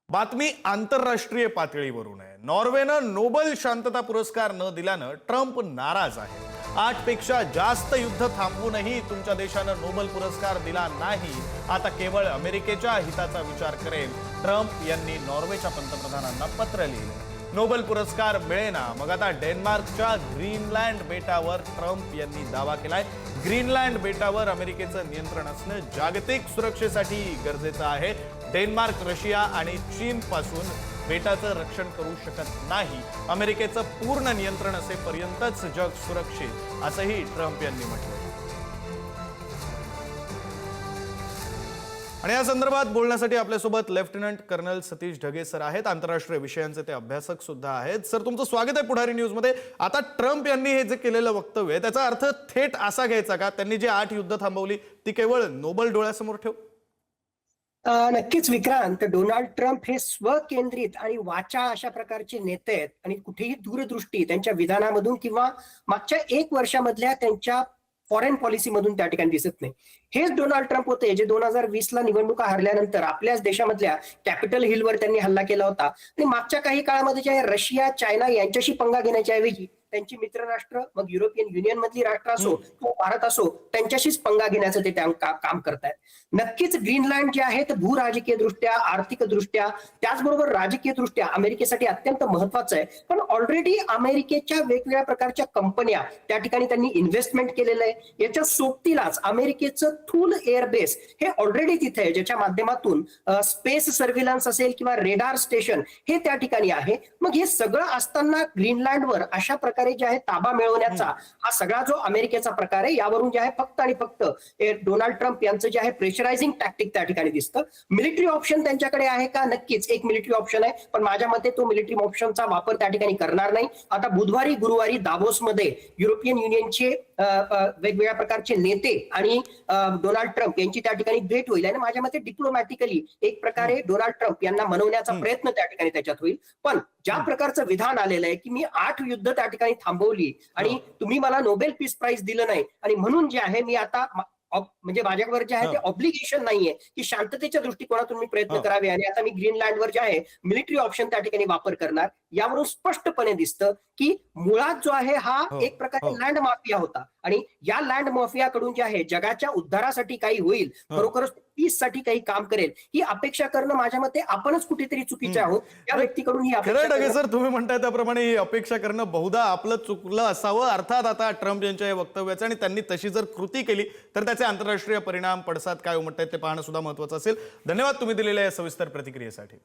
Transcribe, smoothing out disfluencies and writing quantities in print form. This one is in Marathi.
बातमी आंतरराष्ट्रीय पातळीवरून आहे। नॉर्वेनं नोबेल शांतता पुरस्कार न दिल्यानं ट्रम्प नाराज आहे। 8 पेक्षा जास्त युद्ध थांबवूनही तुमच्या देशानं नोबेल पुरस्कार दिला नाही। आता केवळ अमेरिकेच्या हिताचा विचार करेल। ट्रम्प यांनी नॉर्वेच्या पंतप्रधानांना पत्र लिहिले। नोबेल पुरस्कार मिळेना मग आता डेन्मार्कच्या ग्रीनलँड बेटावर ट्रम्प यांनी दावा केलाय। ग्रीनलँड बेटावर अमेरिकेचं नियंत्रण असणं जागतिक सुरक्षेसाठी गरजेचं आहे। डेन्मार्क, रशिया आणि चीन पासून बेटाचं रक्षण करू शकत नाही। अमेरिकेचं पूर्ण नियंत्रण असेपर्यंतच जग सुरक्षित, असंही ट्रम्प यांनी म्हटलं। आणि या संदर्भात बोलण्यासाठी आपल्यासोबत lieutenant colonel Satish Dhage sir आहेत। आंतरराष्ट्रीय विषयांचे ते अभ्यासक सुद्धा आहेत। सर, तुमचं स्वागत आहे पुढारी न्यूज मध्ये। आता ट्रम्प यांनी हे जे केलेलं वक्तव्य आहे त्याचा अर्थ थेट असा घ्यायचा का त्यांनी जे 8 युद्ध थांबवली ती केवळ नोबेल डोळ्यासमोर ठेव? नक्कीच विक्रांत, डोनाल्ड ट्रम्प हे स्वकेंद्रित आणि वाचाळ अशा प्रकारचे नेते आहेत आणि कुठेही दूरदृष्टी त्यांच्या विधानामधून किंवा मागच्या 1 वर्षामधल्या त्यांच्या फॉरेन पॉलिसीमधून त्या ठिकाणी दिसत नाही। हेच डोनाल्ड ट्रम्प होते जे 2020 ला निवडणुका हरल्यानंतर आपल्याच देशामधल्या कॅपिटल हिलवर त्यांनी हल्ला केला होता आणि मागच्या काही काळामध्ये जे रशिया, चायना यांच्याशी पंगा घेण्याच्या ऐवजी त्यांची मित्रराष्ट्र, मग युरोपियन युनियन मधली राष्ट्र असो किंवा भारत असो, त्यांच्याशीच पंगा घेण्याचं ते काम करतायत। नक्कीच ग्रीनलँड जे आहे ते भूराजकीय दृष्ट्या, आर्थिक दृष्ट्या, त्याचबरोबर राजकीय दृष्ट्या अमेरिकेसाठी अत्यंत महत्वाचं आहे। पण ऑलरेडी अमेरिकेच्या वेगवेगळ्या प्रकारच्या कंपन्या त्या ठिकाणी त्यांनी इन्व्हेस्टमेंट केलेलं आहे। याच्या सोबतीलाच अमेरिकेचं थूल एअरबेस हे ऑलरेडी तिथे आहे, ज्याच्या माध्यमातून स्पेस सर्व्हिलन्स असेल किंवा रेडार स्टेशन हे त्या ठिकाणी आहे। मग हे सगळं असताना ग्रीनलँडवर अशा प्रकारे जे आहे ताबा मिळवण्याचा हा सगळा जो अमेरिकेचा प्रकार आहे, यावरून जे आहे फक्त आणि फक्त डोनाल्ड ट्रम्प यांचं जे आहे प्रेशरायझिंग टॅक्टिक त्या ठिकाणी दिसतं। मिलिटरी ऑप्शन त्यांच्याकडे आहे का? नक्कीच एक मिलिटरी ऑप्शन आहे, पण माझ्या मते तो मिलिटरी ऑप्शनचा वापर त्या ठिकाणी करणार नाही। आता बुधवारी गुरुवारी दावोसमध्ये युरोपियन युनियनचे वेगवेगळ्या प्रकारचे नेते आणि डोनाल्ड ट्रम्प यांची त्या ठिकाणी भेट होईल आणि माझ्या मते डिप्लोमॅटिकली एक प्रकारे डोनाल्ड ट्रम्प यांना मनवण्याचा प्रयत्न त्या ठिकाणी त्याच्यात होईल। पण ज्या प्रकारचं विधान आलेलं आहे की मी 8 युद्ध त्या ठिकाणी थांबवली आणि तुम्ही मला नोबेल पीस प्राइज दिलं नाही आणि म्हणून जे आहे मी आता म्हणजे माझ्यावर जे आहे ते ऑब्लिगेशन नाहीये की शांततेच्या दृष्टिकोनातून मी प्रयत्न करावे आणि आता मी ग्रीनलँडवर जे आहे मिलिटरी ऑप्शन त्या ठिकाणी वापर करणार। यावरून स्पष्टपणे दिसतं की मुळात जो आहे हा एक प्रकारे लँड माफिया होता आणि या लँड माफियाकडून जे आहे जगाच्या उद्धारासाठी काही होईल, खरोखरच पीस साठी काही काम करेल, ही अपेक्षा करणं माझ्या मते आपणच कुठेतरी चुकीचे आहोत। या व्यक्तीकडून ही अपेक्षा, सर तुम्ही म्हणताय त्याप्रमाणे ही अपेक्षा करणं बहुधा आपलं चुकलं असावं। अर्थात आता ट्रम्प यांच्या या वक्तव्याचं आणि त्यांनी तशी जर कृती केली तर त्याचे आंतरराष्ट्रीय परिणाम पडसाद काय उमटतात ते पाहणं सुद्धा महत्त्वाचं असेल। धन्यवाद तुम्ही दिलेल्या या सविस्तर प्रतिक्रियेसाठी।